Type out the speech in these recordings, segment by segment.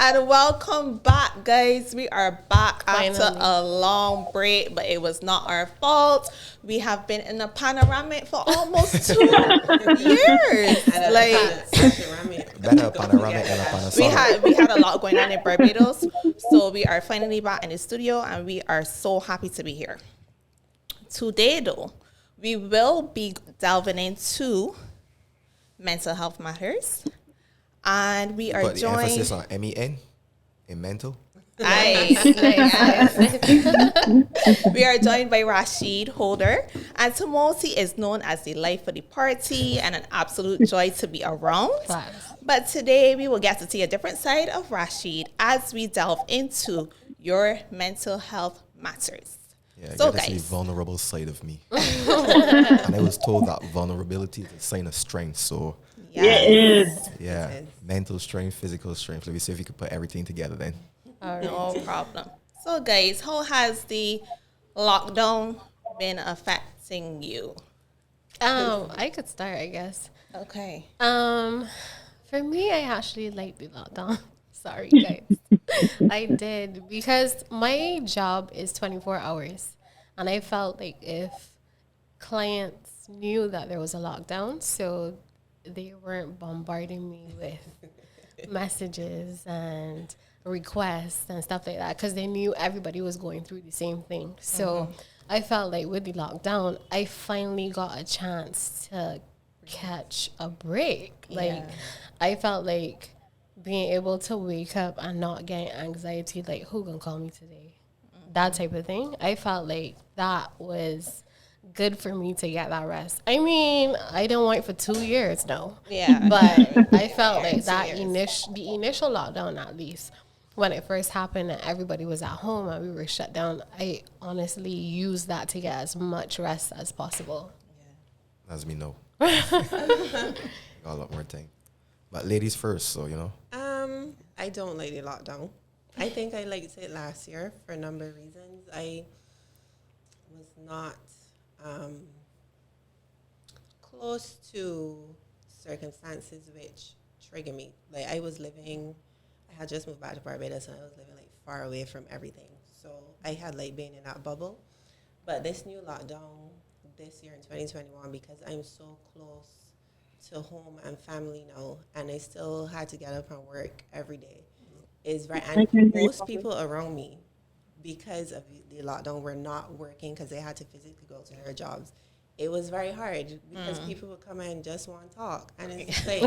And welcome back, guys. We are back Finally. after a long break, but it was not our fault. We have been in a panoramic for almost 2 years. Better panoramic than a Panasonic. We had a lot going on in Barbados, so we are finally back in the studio, and we are so happy to be here. Today, though, we will be delving into mental health matters, and we are But the joined. emphasis on MEN in mental. Nice. We are joined by Rasheed Holder, and Timothy is known as the life of the party and an absolute joy to be around. Facts. But today we will get to see a different side of Rasheed as we delve into your mental health matters. Yeah, I So, get to see guys. vulnerable side of me. And I was told that vulnerability is a sign of strength. So Yes. yeah, mental strength, physical strength. Let me see if you could put everything together then. No problem. So, guys, how has the lockdown been affecting you? I could start, I guess. Okay. For me, I actually like the lockdown. Sorry, guys. I did because my job is 24 hours, and I felt like if clients knew that there was a lockdown, so they weren't bombarding me with messages and requests and stuff like that because they knew everybody was going through the same thing. So I felt like with the lockdown, I finally got a chance to catch a break. Like I felt like being able to wake up and not getting anxiety, like who gonna call me today? That type of thing. I felt like that was good for me to get that rest. I mean, I didn't wait for 2 years, no. Yeah. But I felt like 2 that years. the initial lockdown, at least when it first happened and everybody was at home and we were shut down, I honestly used that to get as much rest as possible. As we know. Got a lot more time. But ladies first, so you know. I don't like the lockdown. I think I liked it last year for a number of reasons. I was not close to circumstances which trigger me. Like I had just moved back to Barbados and I was living like far away from everything. So I had like been in that bubble. But this new lockdown this year in 2021, because I'm so close to home and family now, and I still had to get up and work every day, is right. And most people around me, because of the lockdown, were not working because they had to physically go to their jobs. It was very hard because people would come in and just want to talk, and it's like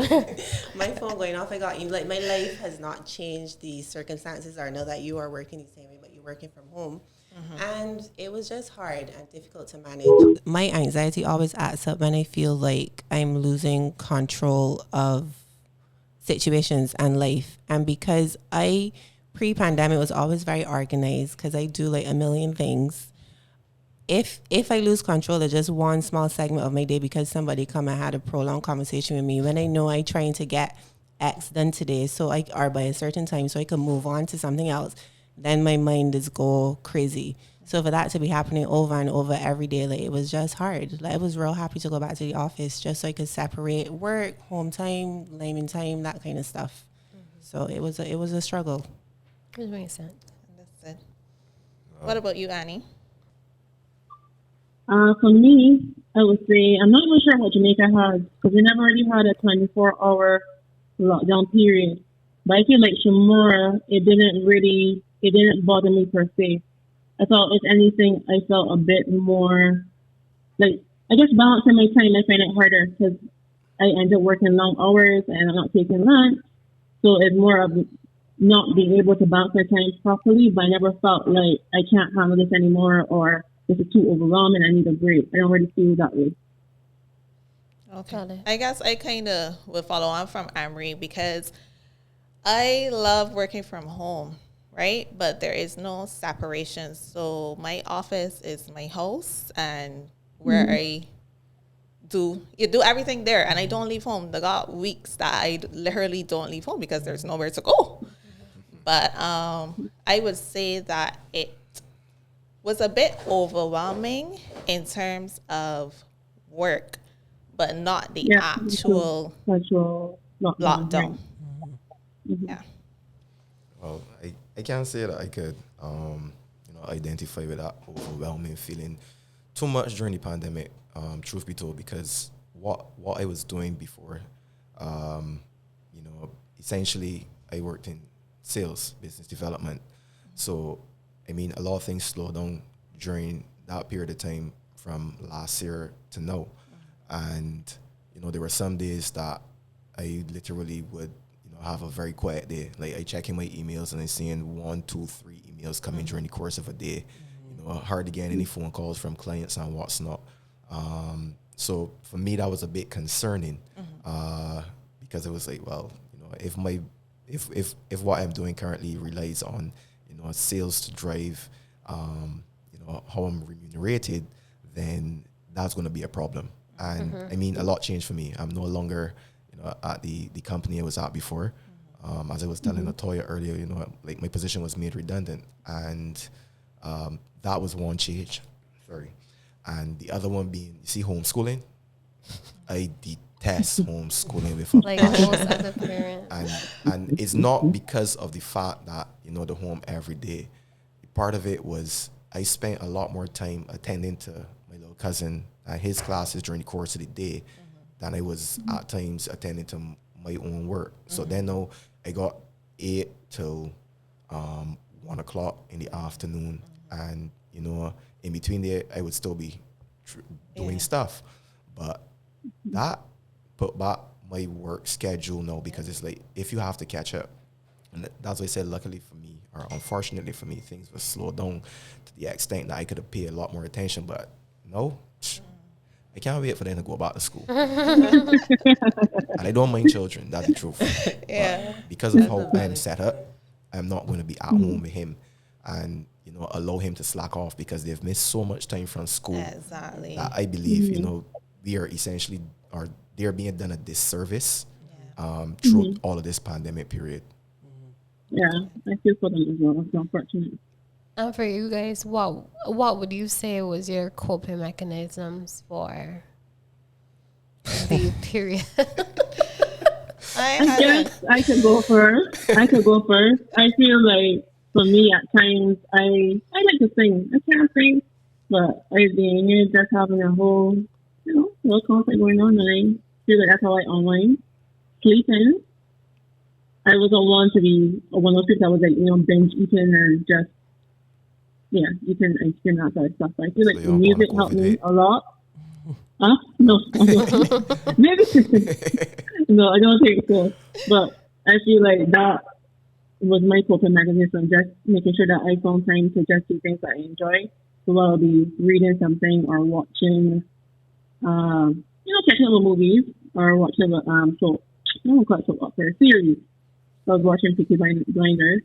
my phone going off. I got you. Like my life has not changed. The circumstances are now that you are working the same way, but you're working from home. And it was just hard and difficult to manage. My anxiety always acts up when I feel like I'm losing control of situations and life. And because I, pre-pandemic, was always very organized because I do like a million things. If I lose control of just one small segment of my day because somebody come and had a prolonged conversation with me, when I know I'm trying to get X done today, or by a certain time, so I can move on to something else, then my mind is go crazy. So for that to be happening over and over every day, like it was just hard. Like I was real happy to go back to the office just so I could separate work, home time, laming time, that kind of stuff. So it was a struggle. It makes sense. Understood. What about you, Annie? For me, I would say I'm not even sure what Jamaica has because we never really had a 24-hour lockdown period. But I feel like Shamora, it didn't bother me per se. I thought, if anything, I felt a bit more, like, I guess balancing my time, I find it harder because I end up working long hours and I'm not taking lunch. So it's more of not being able to balance my time properly, but I never felt like I can't handle this anymore or this is too overwhelming, I need a break. I don't really feel that way. Okay. I guess I kind of would follow on from Amory because I love working from home, right? But there is no separation. So my office is my house and where I do everything there, and I don't leave home. There got weeks that I literally don't leave home because there's nowhere to go. But I would say that it was a bit overwhelming in terms of work, but not the actual lockdown. lockdown. Mm-hmm. Yeah. Well, I can't say that I could, identify with that overwhelming feeling too much during the pandemic. Truth be told, because what I was doing before, essentially I worked in sales, business development. So, I mean, a lot of things slowed down during that period of time from last year to now. And, there were some days that I literally would, have a very quiet day. Like I check in my emails and I seeing 1, 2, 3 emails coming during the course of a day. Hard to get any phone calls from clients and what's not. So for me, that was a bit concerning because it was like, well, if what I'm doing currently relies on, sales to drive, how I'm remunerated, then that's going to be a problem. And I mean, a lot changed for me. I'm no longer, at the company I was at before. As I was telling Latoya earlier, like my position was made redundant, and that was one change. Sorry. And the other one being, you see, homeschooling. I detest homeschooling with a like most other parents. And it's not because of the fact that, the home every day. Part of it was I spent a lot more time attending to my little cousin and his classes during the course of the day than I was at times attending to my own work. So then now I got 8 till 1 o'clock in the afternoon, and in between there I would still be doing stuff, but that put back my work schedule now, because it's like if you have to catch up, and that's why I said luckily for me, or unfortunately for me, things were slowed down to the extent that I could have paid a lot more attention. But no, I can't wait for them to go back to school. And I don't mind children, that's the truth. Yeah. But because of how I'm set up, I'm not going to be at home with him and, allow him to slack off, because they've missed so much time from school. Exactly. That I believe, we are essentially, or they're being done a disservice through all of this pandemic period. Yeah, I feel for them as well. It's unfortunate. And for you guys, what would you say was your coping mechanisms for the period? I guess I could go first. I feel like for me at times I like to sing. I can't sing, but I've been here just having a whole little concert going on, and I feel like that's how I unwind. Sleeping. I wasn't one to be one of those people that was like, binge eating and just eating ice cream and that sort of stuff. I feel like the music helped me a lot. Huh? No. Maybe. No, I don't think so. But I feel like that was my coping mechanism, just making sure that I found time to just do things that I enjoy. So I'll be reading something or watching, checking out movies or watching series. So I was watching Peaky Blinders.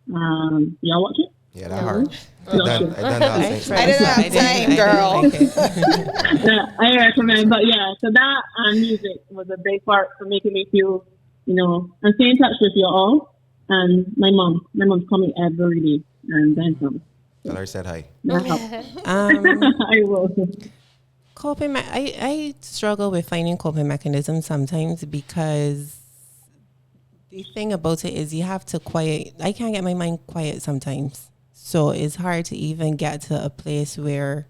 Y'all watch it? Yeah, that hard. I didn't have time, girl. I recommend, but so that music was a big part for making me feel, I'm staying in touch with you all. And my mom's coming every day, and then some. Tell her said hi. I will. Coping. I struggle with finding coping mechanisms sometimes, because the thing about it is you have to quiet. I can't get my mind quiet sometimes. So it's hard to even get to a place where,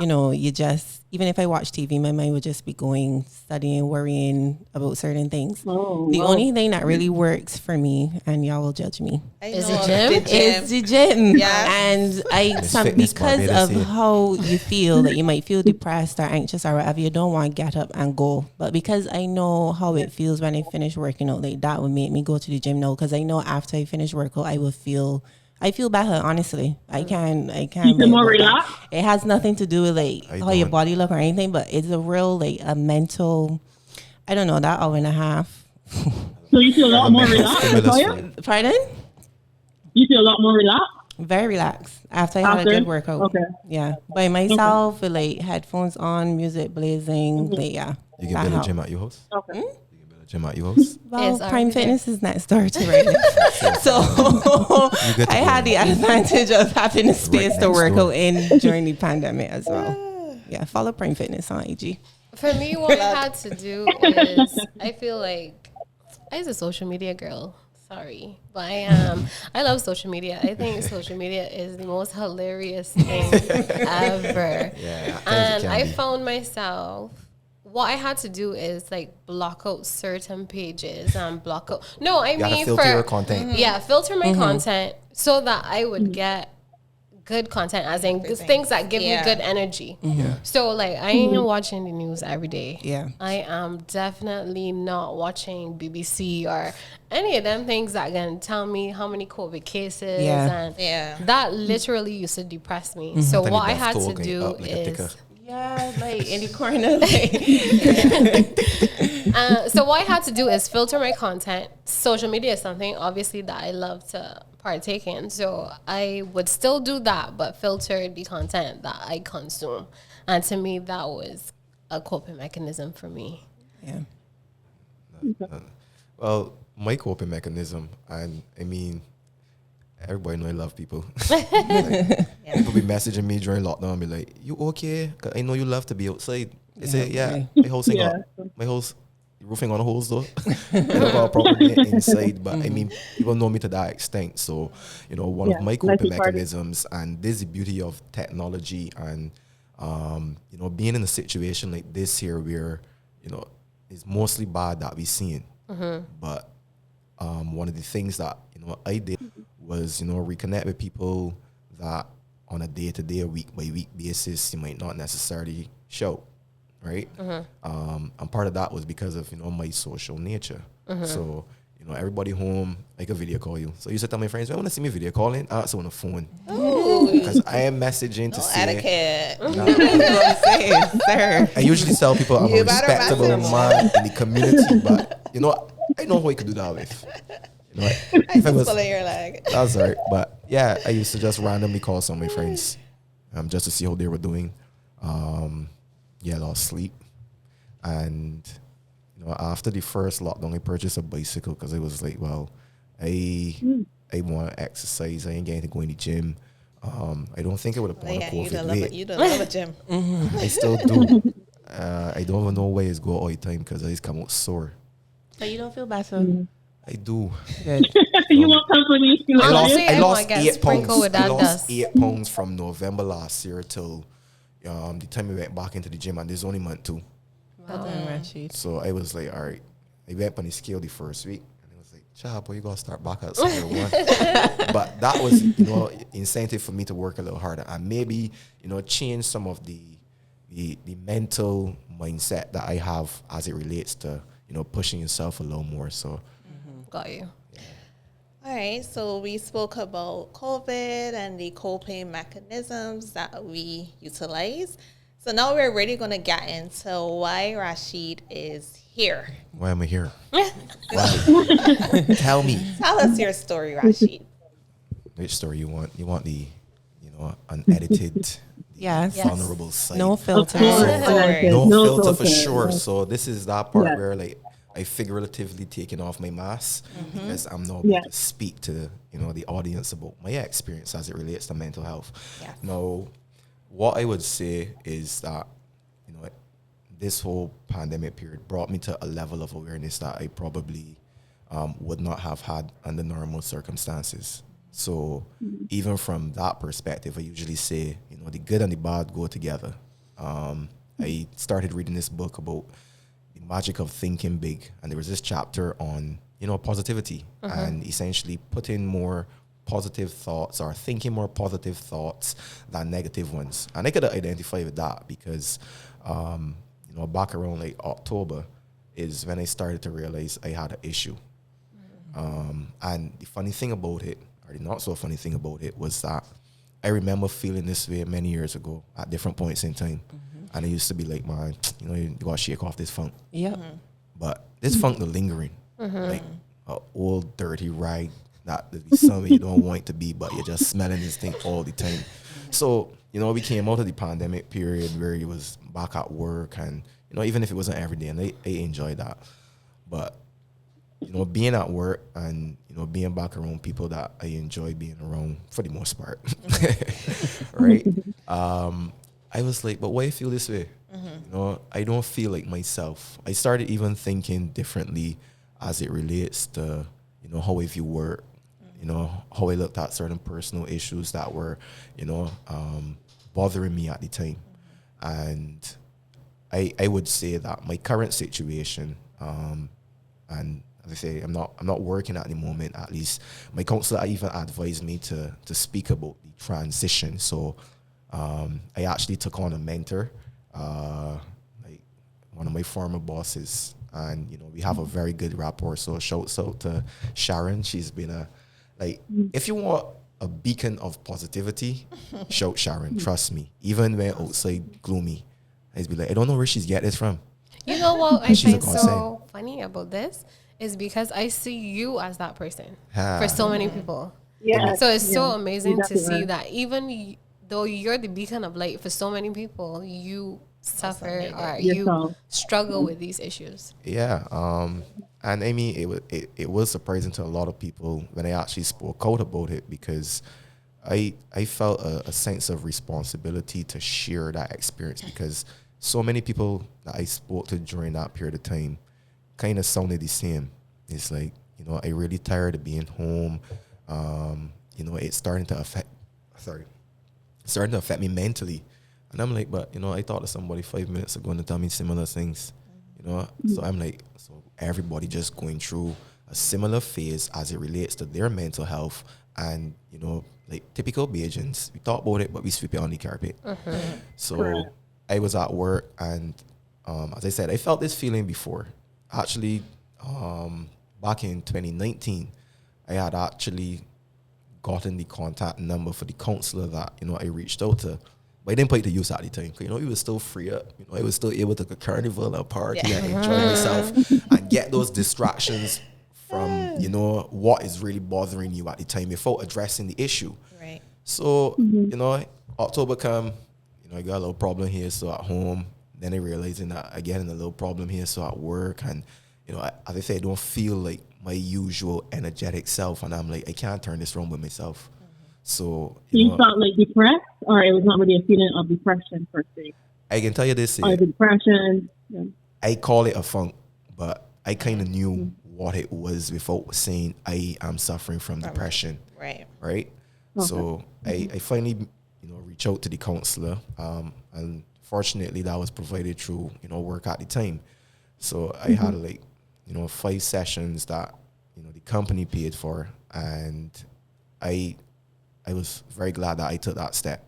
you just, even if I watch TV, my mind would just be going, studying, worrying about certain things. The only thing that really works for me, and y'all will judge me, is the gym. Is the gym. Yeah. And because of how you feel, that you might feel depressed or anxious or whatever, you don't want to get up and go. But because I know how it feels when I finish working out, like that would make me go to the gym now, because I know after I finish workout, I feel better, honestly. I can. You feel more relaxed? It has nothing to do with like how your body look or anything, but it's a real like a mental, I don't know, that hour and a half. So you feel a lot more relaxed? Pardon? You feel a lot more relaxed? Very relaxed after I had a good workout. Okay. Yeah. By myself with like headphones on, music blazing. Like, yeah. You can build a gym at your house? Okay. Gym at your house? Well, Prime Fitness is next door to right now. So I had the advantage of having a space to work out in during the pandemic as well. Yeah, follow Prime Fitness on IG. For me, what I had to do is, I feel like I was a social media girl. Sorry, but I am. I love social media. I think social media is the most hilarious thing ever. Yeah, And I found myself, what I had to do is like block out certain pages and block out. No, I You gotta mean filter for your content. yeah, filter my content so that I would get good content, as in Everything. things that give me Yeah. good energy. Yeah. So like I ain't watching the news every day. Yeah. I am definitely not watching BBC or any of them things that can tell me how many COVID cases and Yeah. that literally used to depress me. So Then what the I had death to toll do up like a ticker. is Yeah, like in the corner. Like, so what I had to do is filter my content. Social media is something obviously that I love to partake in. So I would still do that, but filter the content that I consume. And to me, that was a coping mechanism for me. yeah. Well, my coping mechanism, and I mean, everybody know I love people. People be messaging me during lockdown, be like, "You okay? 'Cause I know you love to be outside." I say, "Yeah, my house ain't got my house roofing on the holes though. I don't got a problem inside, but I mean, people know me to that extent. So, you know, one of my coping mechanisms, and this is the beauty of technology, and you know, being in a situation like this here, where you know it's mostly bad that we seeing, but one of the things that you know I did was reconnect with people that on a day-to-day, week by week basis you might not necessarily show, right? And part of that was because of my social nature. So everybody home, I could video call you. So I used to tell my friends, I want to see me video calling. I answer on the phone because I am messaging to say Etiquette. Sir. I usually tell people I'm You a better respectable message. man in the community, but I know who I could do that with. I If just pulling your leg. that's all right. But yeah, I used to just randomly call some of my friends just to see how they were doing. Yeah, lost sleep. And after the first lockdown, I purchased a bicycle because I was like, well, I want to exercise. I ain't getting to go in the gym. I don't think I would have put on a COVID weight. You don't love a gym. I still do. I don't even know where it's go all the time because I just come out sore. So you don't feel better? I do. Good. You want company? You I want lost, Honestly, I I lost wanna get 8 sprinkled pounds. with I that lost dust. 8 pounds from November last year till the time we went back into the gym, and this only month 2. Well done, Rasheed. So I was like, all right. I went on the scale the first week, and I was like, "Child, boy, you gotta start back at square one." But that was, incentive for me to work a little harder and maybe, change some of the mental mindset that I have as it relates to, pushing yourself a little more. So Got you. All right, so we spoke about COVID and the coping mechanisms that we utilize. So now we're really going to get into why Rasheed is here. why am I here? Why? Tell me. Tell us your story, Rasheed. Which story you want? You want the, unedited, Yes. vulnerable side. No filter. No No filter for filter. sure. So this is that part Yeah. where I figuratively taken off my mask because I'm not Yeah. able to speak to the audience about my experience as it relates to mental health. Yeah. Now, what I would say is that this whole pandemic period brought me to a level of awareness that I probably would not have had under normal circumstances. So even from that perspective, I usually say, the good and the bad go together. I started reading this book about the magic of thinking big, and there was this chapter on, positivity and essentially putting more positive thoughts or thinking more positive thoughts than negative ones. And I could identify with that because, back around like October is when I started to realize I had an issue. And the funny thing about it, or the not so funny thing about it, was that I remember feeling this way many years ago at different points in time. And I used to be like, man, you gotta shake off this funk. Yep. But this funk, the lingering, like an old dirty rag that something you don't want it to be, but you're just smelling this thing all the time. So, we came out of the pandemic period where it was back at work, and even if it wasn't every day, and I enjoyed that. But being at work and being back around people that I enjoy being around for the most part, right? I was like, but why I feel this way? I don't feel like myself. I started even thinking differently as it relates to how I view work, how I looked at certain personal issues that were, bothering me at the time. And I would say that my current situation, and as I say, I'm not working at the moment. At least my counselor even advised me to speak about the transition. So I actually took on a mentor, like one of my former bosses, and we have a very good rapport. So shouts out to Sharon. She's been if you want a beacon of positivity, shout Sharon. Trust me. Even when outside gloomy, I'd be like, I don't know where she's get this from. You know what I She's a find so godsend. funny about this is because I see you as that person Ah. for so many people. Yeah. So it's so Yeah. amazing to Definitely see are. that even though you're the beacon of light for so many people, you suffer need or it. you Yourself. struggle with these issues. Yeah. And I mean, it was surprising to a lot of people when I actually spoke out about it, because I felt a sense of responsibility to share that experience, because so many people that I spoke to during that period of time kind of sounded the same. It's like, I really tired of being home. It's starting to affect me mentally. And I'm like, but I talked to somebody 5 minutes ago and they tell me similar things. So I'm like, so everybody just going through a similar phase as it relates to their mental health. And like typical Bajans, we talk about it but we sweep it on the carpet. So Correct. I was at work, and as I said, I felt this feeling before. Actually, back in 2019, I had actually gotten the contact number for the counselor that I reached out to, but I didn't put it to use at the time. 'Cause, he was still free up. I was still able to go carnival and party and enjoy myself and get those distractions from what is really bothering you at the time without addressing the issue. Right. So October come, I got a little problem here, so at home. Then I realizing that I get in a little problem here, so at work, and as I say, I don't feel like my usual energetic self, and I'm like, I can't turn this around with myself. So You felt like depressed, or it was not really a feeling of depression per se, I can tell you this or here. the depression. Yeah. I call it a funk, but I kind of knew what it was without saying I am suffering from depression. Right. Right? Okay. So I finally, reach out to the counselor, and fortunately that was provided through, work at the time. So I had 5 sessions that, the company paid for, and I was very glad that I took that step.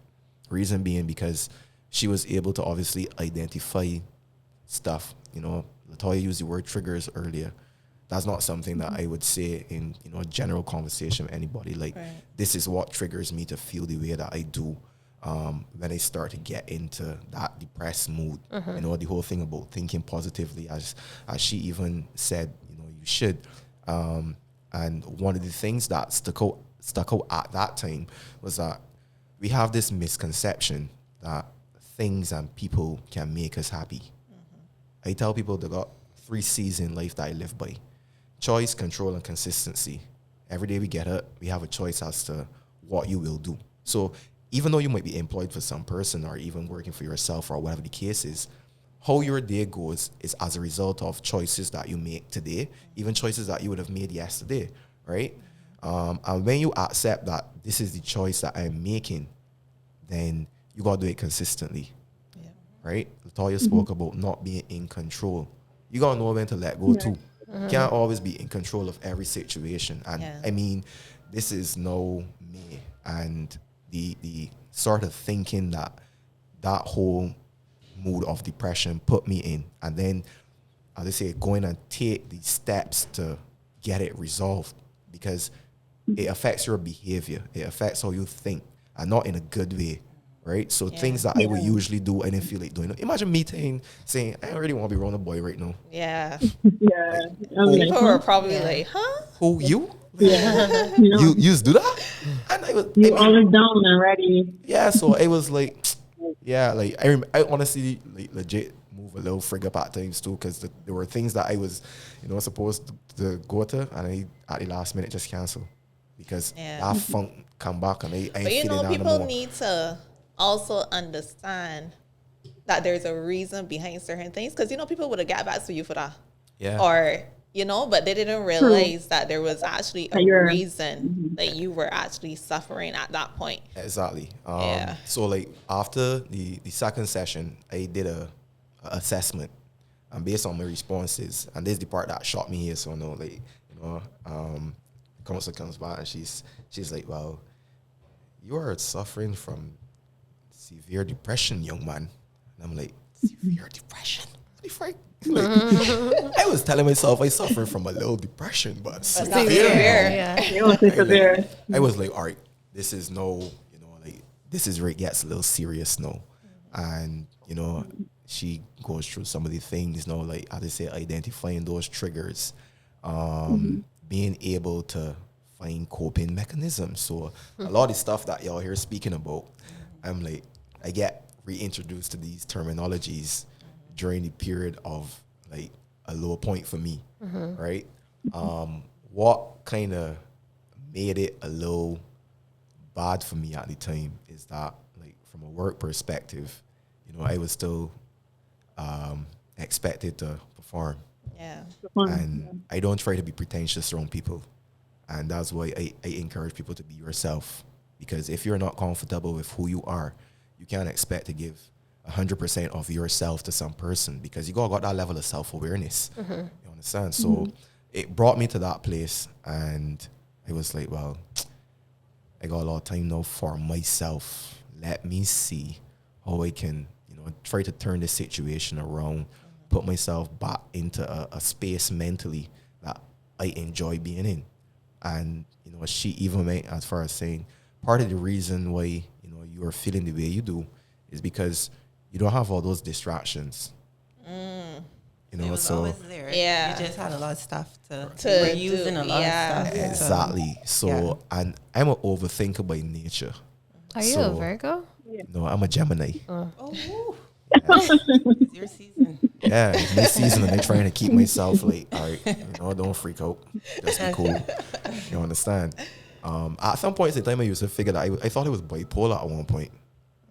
Reason being because she was able to obviously identify stuff. Latoya used the word triggers earlier. That's not something that I would say in a general conversation with anybody. Like, this is what triggers me to feel the way that I do when I start to get into that depressed mood. The whole thing about thinking positively, as she even said, you should. And one of the things that stuck out at that time was that we have this misconception that things and people can make us happy. I tell people they got 3 C's in life that I live by: choice, control, and consistency. Every day we get up, we have a choice as to what you will do. So even though you might be employed for some person or even working for yourself or whatever the case is, how your day goes is as a result of choices that you make today, even choices that you would have made yesterday, right? And when you accept that this is the choice that I'm making, then you got to do it consistently, right? Latoya spoke about not being in control. You got to know when to let go too. You can't always be in control of every situation. And I mean, this is no me. And the sort of thinking that whole mood of depression put me in. And then, as I say, going and take the steps to get it resolved, because it affects your behavior. It affects how you think, and not in a good way, right? So things that I would usually do, I didn't feel like doing. Imagine me saying, I already want to be around a boy right now. Yeah. Yeah. I'm like, People were probably like, huh? Who, you? yeah. You used to do that? And You always down already. yeah, so it was like, yeah, like I honestly legit move a little frig up at times too, because there were things that I was, supposed to go to, and I at the last minute just cancel because that funk come back, and I ain't But feeling that people no more. need to also understand that there's a reason behind certain things, because people would have got back to you for that. Yeah. Or you know, but they didn't realize that there was actually a reason that you were actually suffering at that point. Exactly. Yeah. So like after the second session, I did a assessment, and based on my responses, and this is the part that shocked me here. So no, like counselor comes back and she's like, well, you are suffering from severe depression, young man. And I'm like, severe depression? What the frick? Like, I was telling myself I suffer from a little depression, but severe. Yeah. I was like, all right, this is this is where it gets a little serious now. And, she goes through some of the things, like, as I say, identifying those triggers, being able to find coping mechanisms. So a lot of the stuff that y'all here speaking about, I'm like, I get reintroduced to these terminologies during the period of like a low point for me, right? What kind of made it a little bad for me at the time is that, like, from a work perspective, I was still expected to perform. Yeah. And I don't try to be pretentious around people. And that's why I encourage people to be yourself. Because if you're not comfortable with who you are, you can't expect to give 100% of yourself to some person, because you got that level of self-awareness. You understand? So it brought me to that place, and I was like, well, I got a lot of time now for myself. Let me see how I can, try to turn this situation around, put myself back into a space mentally that I enjoy being in. And, she even went as far as saying, part of the reason why, you are feeling the way you do is because you don't have all those distractions. It was always there. Yeah. You just had a lot of stuff to To you were do, using a lot yeah. of stuff. Exactly. So, and I'm an overthinker by nature. Are you a Virgo? No, I'm a Gemini. Oh, it's your season. Yeah, it's my season, and I'm trying to keep myself like, all right, don't freak out. Just be cool. You understand? At some point in time, I used to figure that I thought it was bipolar at one point.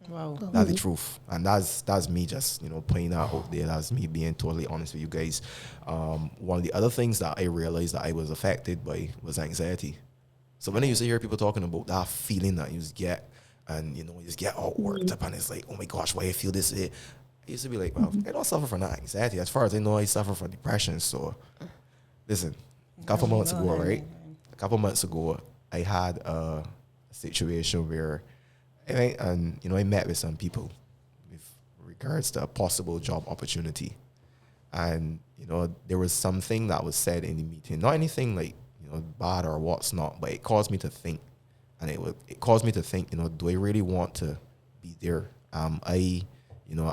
Wow. That's the truth. And that's me just, putting that out there. That's me being totally honest with you guys. One of the other things that I realized that I was affected by was anxiety. So when I used to hear people talking about that feeling that you just get, and, you just get all worked up, and it's like, oh my gosh, why I feel this way? I used to be like, well, I don't suffer from that anxiety. As far as I know, I suffer from depression. So, listen, a couple months ago, I had a situation where I met with some people with regards to a possible job opportunity. And, there was something that was said in the meeting, not anything like, bad or what's not, but it caused me to think. And it caused me to think, do I really want to be there? I,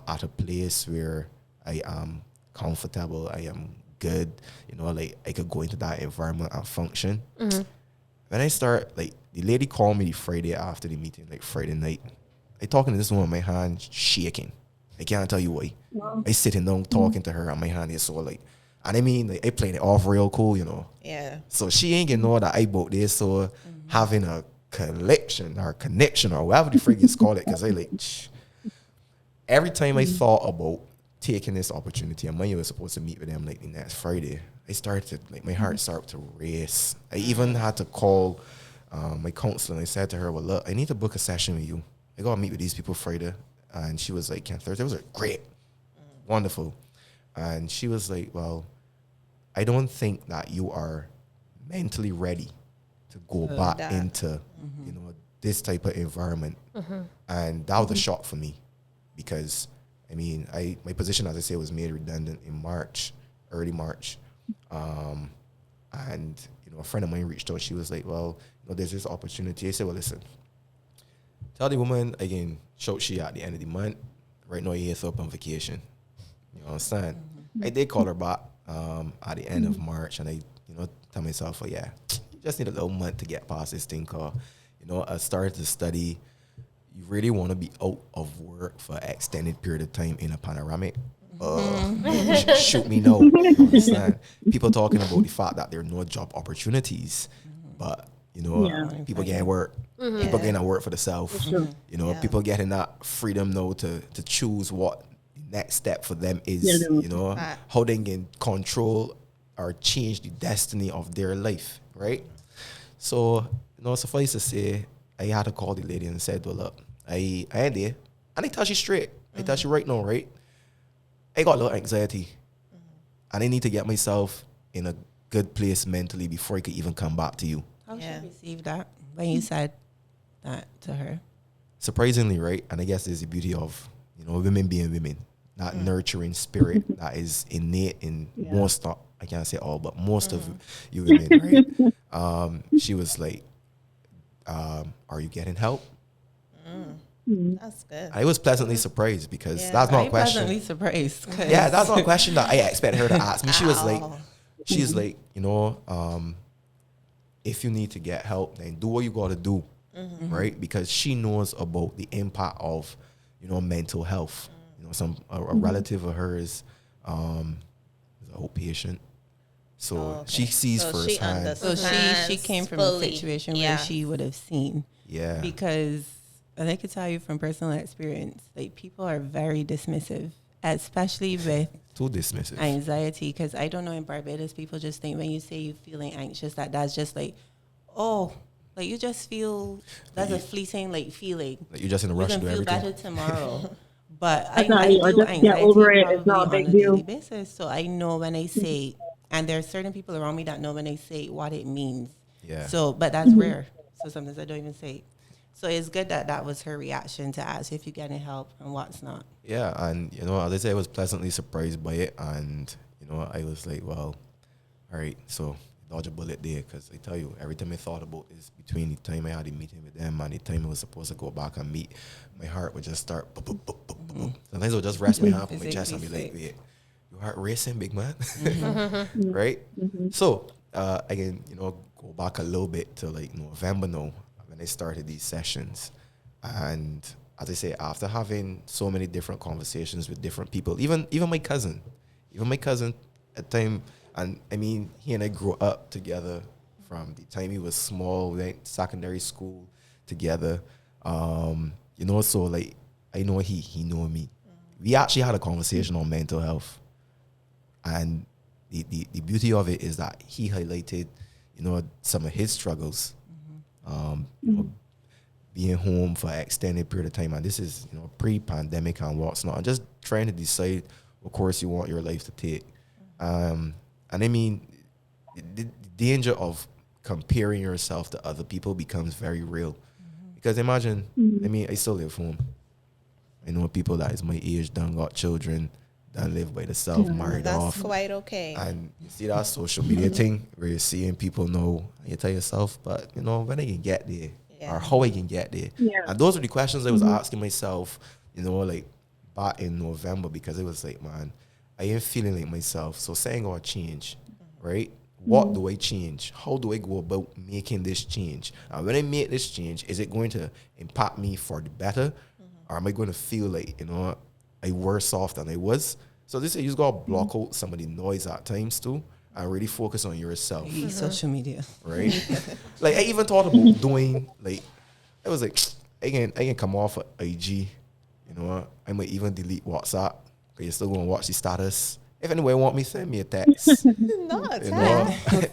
at a place where I am comfortable, I am good, like I could go into that environment and function. When I start, like, the lady called me the Friday after the meeting, like Friday night. I talking to this woman, my hand shaking. I can't tell you why. Wow. I sitting down talking to her, and my hand is so like, and I mean, like, I playing it off real cool, Yeah. So she ain't gonna know that I bought this, so having a connection or whatever the frig is called it, because I like, every time I thought about taking this opportunity, and when you were supposed to meet with them like the next Friday, I started to, like, my heart started to race. I even had to call my counselor, and I said to her, well, look, I need to book a session with you. I gotta meet with these people Friday. And she was like, can Thursday? I was like, great, wonderful. And she was like, well, I don't think that you are mentally ready to go back into, this type of environment. And that was a shock for me, because, I mean, my position, as I say, was made redundant in March, early March. And, a friend of mine reached out. She was like, well, there's this opportunity. I said, well, listen, tell the woman again, shout she at the end of the month. Right now, you're up on vacation. You understand? I did call her back at the end of March, and I, tell myself, well, yeah, you just need a little month to get past this thing called, I started to study. You really want to be out of work for an extended period of time in a panoramic. Shoot me no. You understand? People talking about the fact that there are no job opportunities, but people getting work. People getting to work for themselves. People getting that freedom now to choose what the next step for them is. How they can control or change the destiny of their life, right? So, suffice to say, I had to call the lady and said, well, look, I ain't there. And I tell you straight. I tell you right now, right? I got a little anxiety. And I need to get myself in a good place mentally before I could even come back to you. How she received that when you said that to her? Surprisingly, right? And I guess there's the beauty of, women being women. That nurturing spirit that is innate in most, I can't say all, but most of you women, right? She was like, are you getting help? That's good. I was pleasantly surprised because that's not a question. Pleasantly surprised. Yeah, that's not a question that I expect her to ask me. She was like, if you need to get help, then do what you got to do, right? Because she knows about the impact of, mental health. A relative of hers is a outpatient. So she sees firsthand. So she came from a situation where she would have seen. Yeah. Because I can tell you from personal experience, like people are very dismissive, especially with too dismissive anxiety. Because I don't know, in Barbados, people just think when you say you're feeling anxious, that's just like, oh, like you just feel that's a fleeting feeling. Like you're just in a rush to do everything. You can feel better tomorrow. But I or do just get over it. It's not a big deal. Daily basis, so I know when I say, and there are certain people around me that know when I say what it means. Yeah. So, but that's rare. So sometimes I don't even say it. So it's good that was her reaction to ask if you're getting help and what's not. Yeah, and as I say, I was pleasantly surprised by it, and I was like, well, all right, so dodge a bullet there, because I tell you, every time I thought about this, between the time I had a meeting with them and the time I was supposed to go back and meet, my heart would just start. Sometimes I would just rest my hand on my chest and be like, wait, your heart racing, big man, right? So again, go back a little bit to November now when I started these sessions, and as I say, after having so many different conversations with different people, even my cousin at the time. And I mean, he and I grew up together from the time he was small. We went to secondary school together. So I know he know me. We actually had a conversation on mental health. And the beauty of it is that he highlighted, some of his struggles. Being home for an extended period of time. And this is, pre-pandemic and what's not. And just trying to decide what course you want your life to take. And I mean, the danger of comparing yourself to other people becomes very real. Because imagine, I still live home. I know people that is my age, done got children, done live by themselves, married off. That's quite okay. And you see that social media thing where you're seeing people know, and you tell yourself, but when I can get there, or how I can get there. Yeah. And those are the questions I was asking myself, back in November, because it was like, man, I ain't feeling like myself. So saying I'll change, right? What do I change? How do I go about making this change? And when I make this change, is it going to impact me for the better? Or am I going to feel like, I worse off than I was? So this is, you just got to block out some of the noise at times too and really focus on yourself. Social media. Right? I even thought about doing, I was like, I can come off of IG, I might even delete WhatsApp. You're still going to watch the status. If anyone want me, send me a text.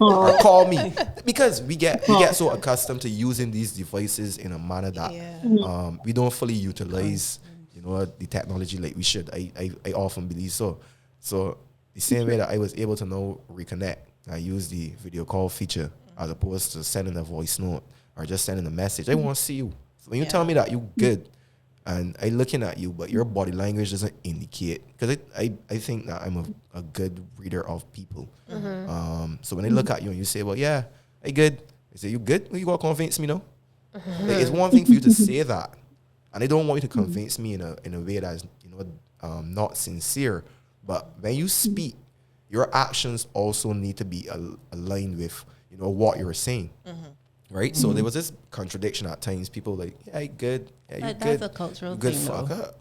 Or call me. Because we get so accustomed to using these devices in a manner that we don't fully utilize, the technology like we should. I often believe so. So the same way that I was able to now reconnect, I use the video call feature as opposed to sending a voice note or just sending a message. I want to see you. So when you tell me that you good, and I looking at you, but your body language doesn't indicate. Because I think that I'm a good reader of people. So when I look at you and you say, well, yeah, I good. I say, you good? Well, you got to convince me, no? It's one thing for you to say that. And I don't want you to convince me in a way that is, not sincere. But when you speak, your actions also need to be aligned with, what you're saying. Right? So there was this contradiction at times. People like, yeah, you good. Yeah, you good. That's a cultural you good, thing, fuck though.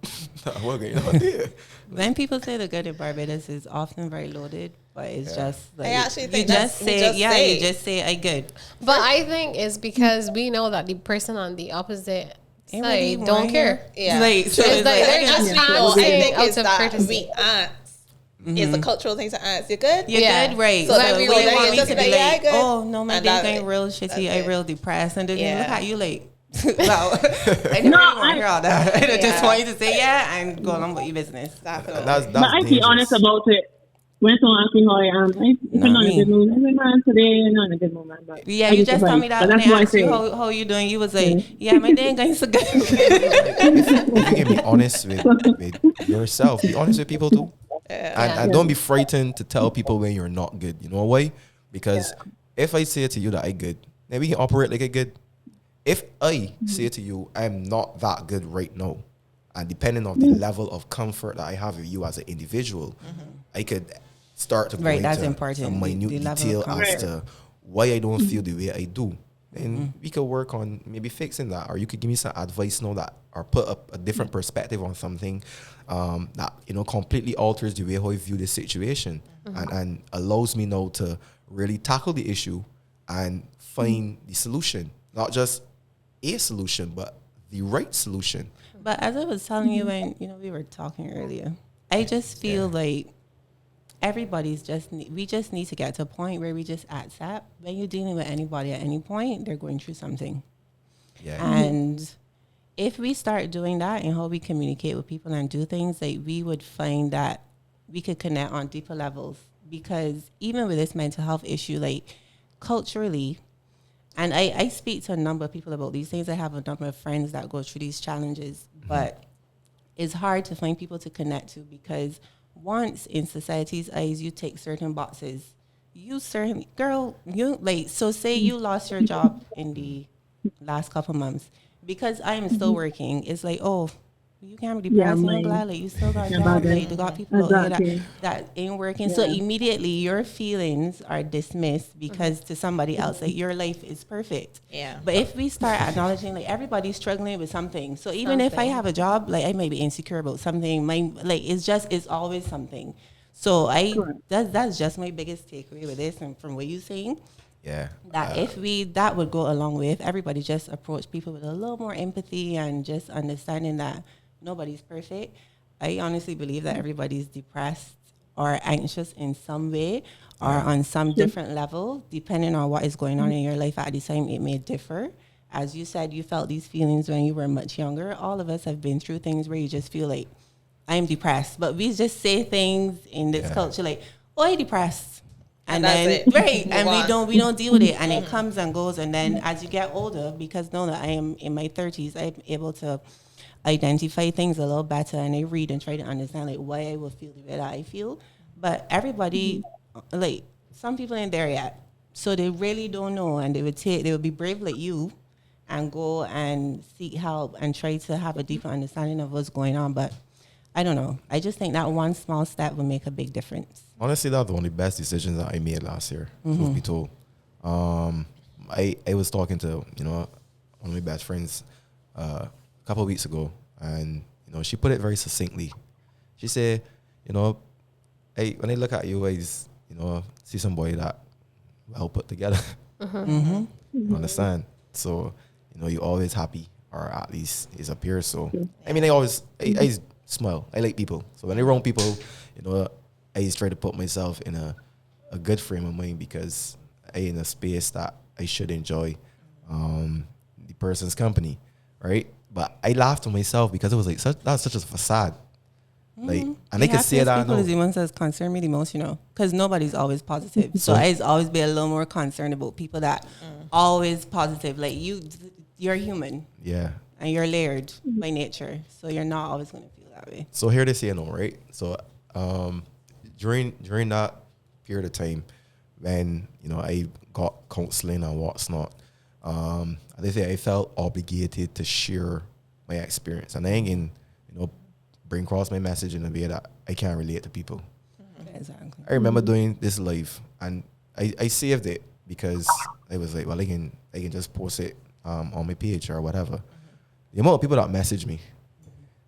up. When people say the good in Barbados is often very loaded, but it's just like, I actually think you just say I good. But I think it's because we know that the person on the opposite Anybody side don't care. Yeah. So It's like they're just I think out it's of that courtesy. we ask It's a cultural thing to ask. You good? You're good, right? So So then they we want want me just to be be like, yeah, like, good. oh no, my And day that's going it. real shitty. That's I it. real depressed, and then they look Yeah. at you like, wow. I didn't really want to hear all that. I just want you to say yeah and go along with your business. Definitely. And that's But I be dangerous. honest about it. When someone asks me how I am, if I'm Not not in a me. good mood, I'm like, man, today I'm not in a good mood, man. But Yeah, I you get just the told vibe. me that But when that's I what I asked you say. how you doing, you was like, yeah, my day ain't going so good. If you can be honest with yourself, be honest with people too. And don't be frightened to tell people when you're not good. You know why? Because if I say to you that I good, then we can operate like I good. If I say to you I'm not that good right now, and depending on the level of comfort that I have with you as an individual, I could start to go Right, that's into important. some minute The level of detail as comfort. to why I don't feel the way I do. Then we could work on maybe fixing that, or you could give me some advice now that, or put up a different perspective on something that completely alters the way how I view the situation, and allows me now to really tackle the issue and find the solution, not just a solution, but the right solution. But as I was telling you when we were talking earlier, I just feel like we just need to get to a point where we just accept when you're dealing with anybody at any point, they're going through something. Yeah. And if we start doing that and how we communicate with people and do things, like we would find that we could connect on deeper levels. Because even with this mental health issue, like culturally, and I speak to a number of people about these things. I have a number of friends that go through these challenges, but it's hard to find people to connect to because once in society's eyes, you take certain boxes. So say you lost your job in the last couple months. Because I am still working, it's like, oh, you can't be depressed. I'm glad like you still got a job. Like you got people out here that ain't working. So immediately your feelings are dismissed because to somebody else, like your life is perfect. Yeah. But if we start acknowledging like everybody's struggling with something. So even if I have a job, like I might be insecure about something. It's always something. So that's just my biggest takeaway with this and from what you're saying. Yeah. That that would go a long way if everybody just approach people with a little more empathy and just understanding that nobody's perfect. I honestly believe that everybody's depressed or anxious in some way or on some different level, depending on what is going on in your life at the time. It may differ. As you said, you felt these feelings when you were much younger. All of us have been through things where you just feel like, I'm depressed. But we just say things in this culture like, oh, I'm depressed. And then it. right, and we don't deal with it, and it comes and goes. And then as you get older, because now that I am in my 30s, I'm able to identify things a little better, and I read and try to understand like why I will feel the way that I feel. But everybody, like some people ain't there yet, so they really don't know, and they would be brave like you, and go and seek help and try to have a deeper understanding of what's going on. But I don't know. I just think that one small step would make a big difference. Honestly, that was one of the best decisions that I made last year, truth be told. I was talking to, one of my best friends a couple of weeks ago, and, she put it very succinctly. She said, when I look at you, I just, see some boy that well put together. You understand? So, you always happy, or at least it appears so. I mean, I smile. I like people. So when I around people, I just try to put myself in a good frame of mind because I in a space that I should enjoy the person's company, right? But I laughed to myself because it was like that's such a facade. Like, and I can say that. People is the ones that concern me the most, because nobody's always positive. So I always be a little more concerned about people that always positive. Like you're human. Yeah. And you're layered by nature, so you're not always going to feel that way. So here they say right? So during that period of time when I got counseling and what's not, they say I felt obligated to share my experience, and I ain't in bring across my message in a way that I can't relate to people. Exactly. I remember doing this live, and I saved it because I was like, well, I can just post it on my page or whatever. The amount of people that message me,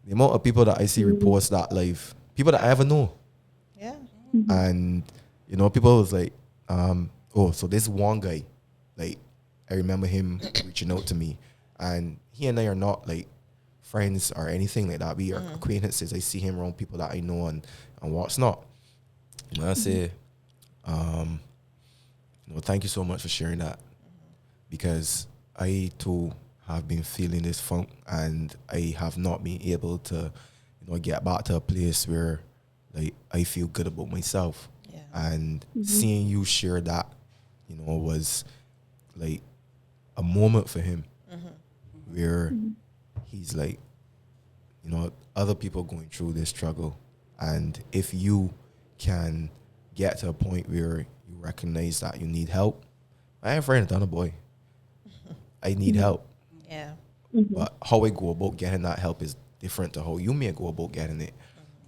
the amount of people that I see repost that live, people that I ever know. Yeah. And, people was like, so this one guy, like, I remember him reaching out to me, and he and I are not like friends or anything like that. We are acquaintances. I see him around people that I know and what's not. I say, thank you so much for sharing that, because I too have been feeling this funk, and I have not been able to, get back to a place where like I feel good about myself. Yeah. And seeing you share that, was like a moment for him where he's like, other people going through this struggle, and if you can get to a point where you recognize that you need help, I ain't afraid of done a boy. I need help. Yeah. But how I go about getting that help is different to how you may go about getting it.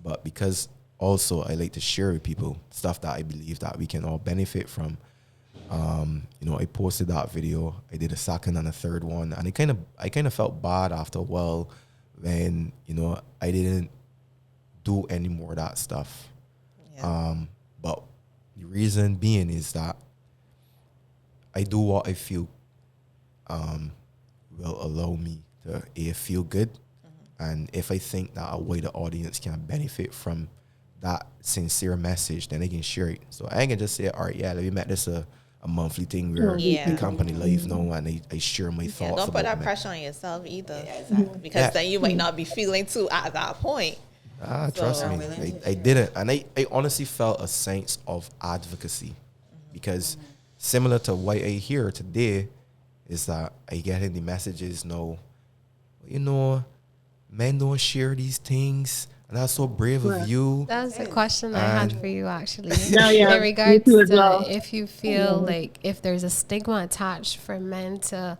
But because also I like to share with people stuff that I believe that we can all benefit from. I posted that video. I did a second and a third one, and I kind of felt bad after a while when I didn't do any more of that stuff. Yeah. But the reason being is that I do what I feel will allow me to feel good, and if I think that a wider audience can benefit from that sincere message, then I can share it. So I can just say, all right, yeah, let me make this a monthly thing where Yeah. the company live now, and I share my Yeah, thoughts. don't put about that it. pressure on yourself either, because Yeah. then you might not be feeling too at that point. Trust me, I didn't, and I honestly felt a sense of advocacy, because similar to what I hear today is that I get in the messages now, men don't share these things, and that's so brave of you. That's a question I had for you actually. Yeah, In me regards too as to well. if you feel like if there's a stigma attached for men to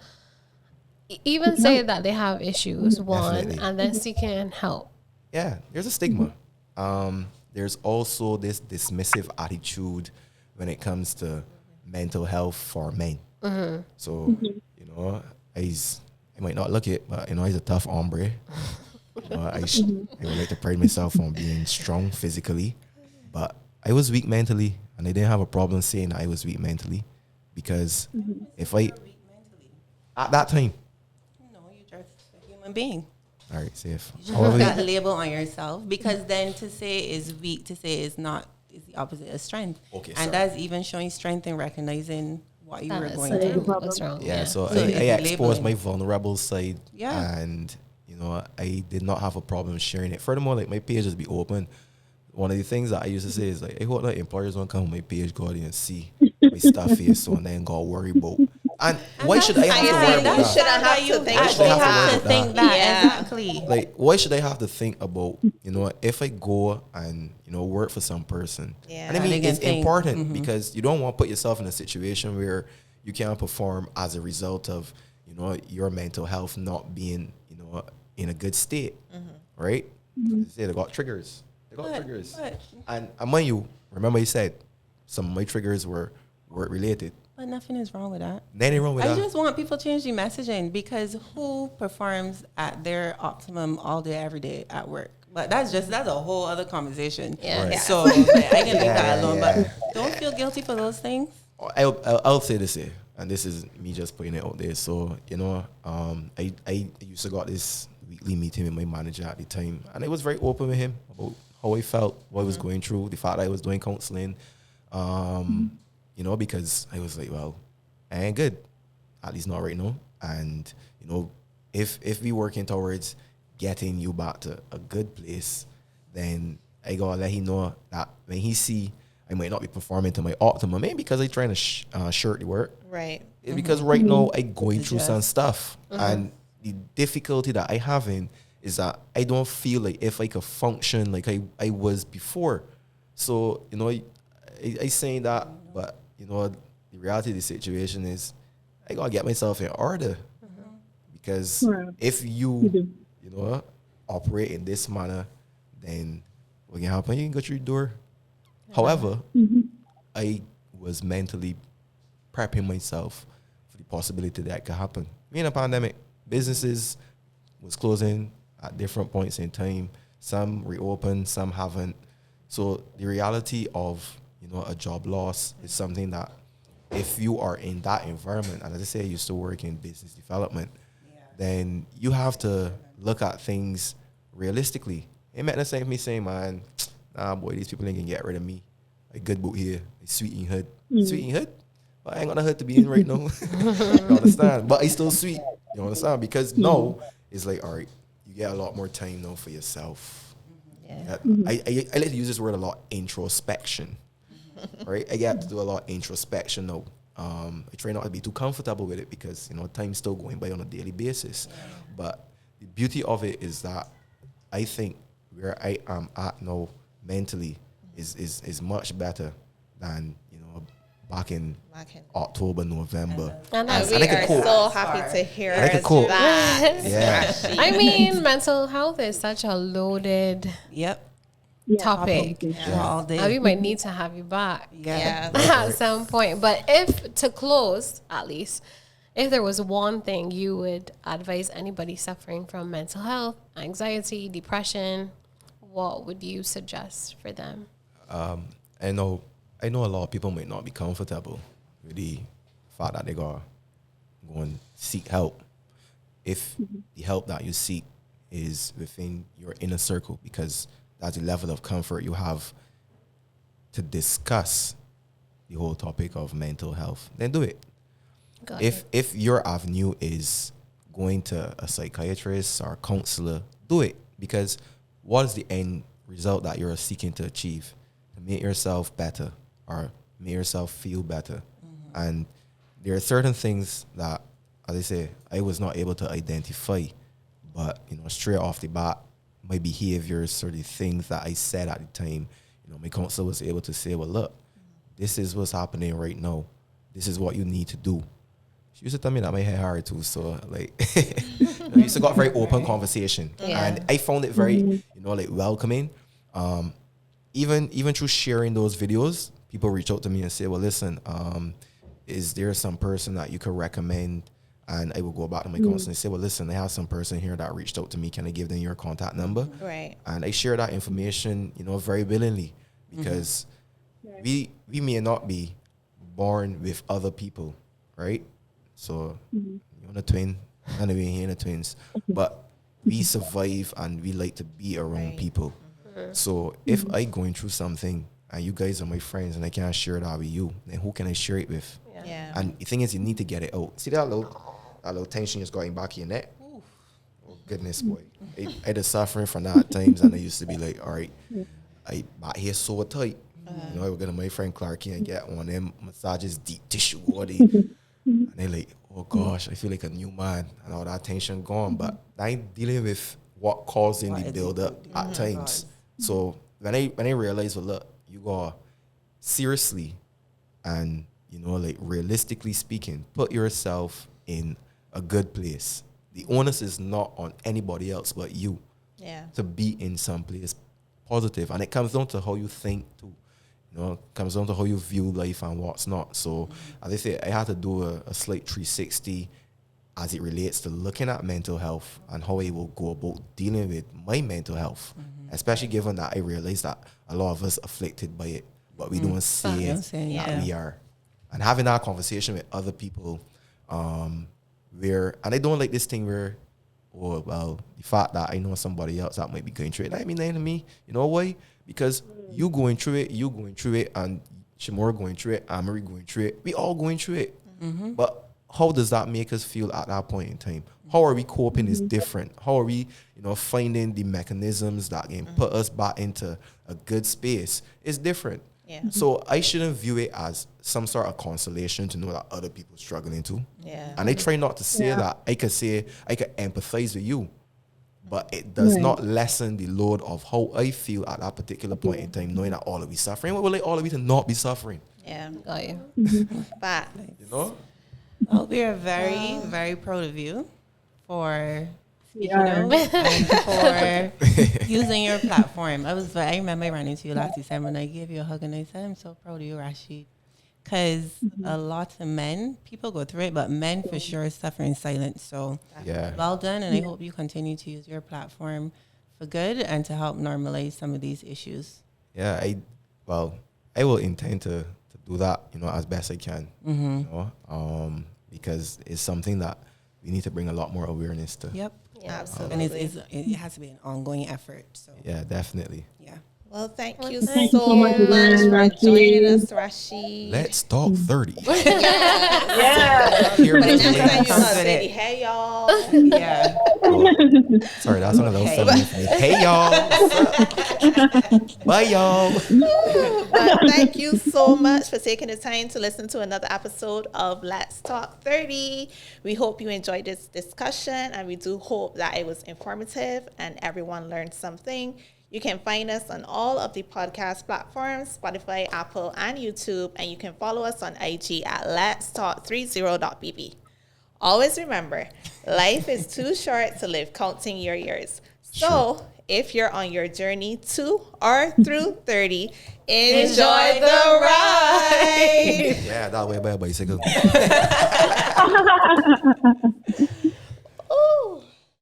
even say that they have issues, one, Definitely. and then seeking help. Yeah, there's a stigma. There's also this dismissive attitude when it comes to mental health for men. So, I might not look it, but he's a tough hombre. I would like to pride myself on being strong physically, but I was weak mentally, and I didn't have a problem saying that I was weak mentally, because if I at that time, No, you're just a human being. all right, safe. You should put that label on yourself, because then to say is weak, to say is not, is the opposite of strength. Okay, and sorry. that's even showing strength in recognizing what you were going through. What's wrong? Yeah, so So I it's exposed my labeling. vulnerable side, and I did not have a problem sharing it. Furthermore, like, my page just be open. One of the things that I used to say is like, I hope that employers won't come on my page, go out and see my stuff here, so and then go worry about. And why should I have to worry about you that? shouldn't have to think actually about have to that. think that. Yeah. Exactly. Like, why should I have to think about, if I go and, work for some person? Yeah. And I mean, They can it's think, important because you don't want to put yourself in a situation where you can't perform as a result of, your mental health not being, in a good state, right? They say they got triggers. They got triggers. And mind you, remember you said some of my triggers were work related. But nothing is wrong with that. Nothing wrong with I that. just want people to change the messaging, because who performs at their optimum all day, every day at work? But that's a whole other conversation. Yeah. Right. So like, I can leave that alone. yeah. But don't feel guilty for those things. I'll say this here, and this is me just putting it out there. So, I used to got this weekly meeting with my manager at the time, and I was very open with him about how I felt, what I was going through, the fact that I was doing counseling, because I was like, well, I ain't good, at least not right now. And, if we working towards getting you back to a good place, then I gotta let him know that when he see I might not be performing to my optimum, maybe because I trying to shirt the work. Right. It's because right now I going through some stuff, and the difficulty that I having is that I don't feel like if I could function like I was before. So I saying that, but the reality of the situation is I gotta get myself in order, because if you operate in this manner, then what can happen? You can go through the door. However, I was mentally prepping myself for the possibility that could happen. In a pandemic, businesses was closing at different points in time. Some reopened, some haven't. So the reality of a job loss is something that if you are in that environment, and as I say, I used to work in business development, then you have to look at things realistically. It meant the same me saying, man, nah, boy, these people ain't gonna get rid of me. a good boat here, a sweet in hood. Sweet in hood? Well, I ain't got no hood to be in right now. You understand? But it's still sweet. You understand? Because now it's like, all right, you get a lot more time now for yourself. Yeah. I like to use this word a lot, introspection. Right? I get to do a lot of introspection now. I try not to be too comfortable with it because, time's still going by on a daily basis. Yeah. But the beauty of it is that I think where I am at now mentally is much better than, back in October, November. And we are so happy to hear that. Yeah. I mean, mental health is such a loaded topic. All day. We might need to have you back at some point. But to close, at least, if there was one thing you would advise anybody suffering from mental health, anxiety, depression, what would you suggest for them? I know a lot of people might not be comfortable with the fact that they gotta go and seek help. If the help that you seek is within your inner circle, because that's the level of comfort you have to discuss the whole topic of mental health, then do it. If your avenue is going to a psychiatrist or a counselor, do it. Because what is the end result that you're seeking to achieve? To make yourself better or make yourself feel better. And there are certain things that, as I say, I was not able to identify, but straight off the bat, my behaviors or the things that I said at the time, my counselor was able to say, well, look, this is what's happening right now. This is what you need to do. She used to tell me that my hair hard too, so like we used to got very open conversation, and I found it very welcoming. Even through sharing those videos, people reach out to me and say, well, listen, is there some person that you could recommend? And I will go back to my counselor and say, well, listen, I have some person here that reached out to me. Can I give them your contact number? Right. And I share that information, very willingly, because we may not be born with other people, right? So you're a twin, none of you here are twins, but we survive and we like to be around people. So if I going through something and you guys are my friends and I can't share that with you, then who can I share it with? Yeah. And the thing is, you need to get it out. See that little tension is going back in your neck? Oh goodness, boy. I had a suffering from that at times, and I used to be like, all right, my hair so tight. I would go to my friend Clark and get one of them massages, deep tissue body. And they like, oh gosh, I feel like a new man, and all that tension gone. But I ain't dealing with what causing the build up at times. So when I realized, well, look, you gotta seriously and realistically speaking, put yourself in a good place. The onus is not on anybody else but you. Yeah. To be in some place positive, and it comes down to how you think too. It comes down to how you view life and what's not. So, as I say, I had to do a slight 360 as it relates to looking at mental health and how I will go about dealing with my mental health, especially given that I realize that a lot of us afflicted by it, but we don't say that we are. And having that conversation with other people, and I don't like this thing where, the fact that I know somebody else that might be going through it, I mean, to me, you know why? Because you going through it, and Shamora going through it, Amory going through it, we all going through it. But how does that make us feel at that point in time? How are we coping is different. How are we, finding the mechanisms that can put us back into a good space is different. Yeah. So I shouldn't view it as some sort of consolation to know that other people are struggling too. Yeah. And I try not to say that. I could empathize with you, but it does not lessen the load of how I feel at that particular point in time, knowing that all of you suffering. What would like all of you to not be suffering? Yeah. Got you. But Well, we are very, very proud of you for speaking out and for using your platform. I remember I ran into you last December and I gave you a hug and I said, I'm so proud of you, Rasheed. Because a lot of men, people go through it, but men for sure suffer in silence. So well done. And I hope you continue to use your platform for good and to help normalize some of these issues. Yeah, I will intend to do that, as best I can, because it's something that we need to bring a lot more awareness to. Yep. Absolutely. And it has to be an ongoing effort. So yeah, definitely. Yeah. Well, thank you Thank you so so much much again, for joining us, Rashid. Rashid. Let's talk 30. Yeah. Here But the goes the next time you ladies. Comes gotta with say, it. hey y'all. Yeah. Oh, sorry, that's one of those Hey. feminine for me. Hey y'all. What's up? Bye y'all. But thank you so much for taking the time to listen to another episode of Let's Talk 30. We hope you enjoyed this discussion, and we do hope that it was informative and everyone learned something. You can find us on all of the podcast platforms, Spotify, Apple, and YouTube, and you can follow us on IG at Let's Talk 30.bb. Always remember, life is too short to live counting your years. So, if you're on your journey to or through 30, enjoy the ride. Yeah, that way by bicycle.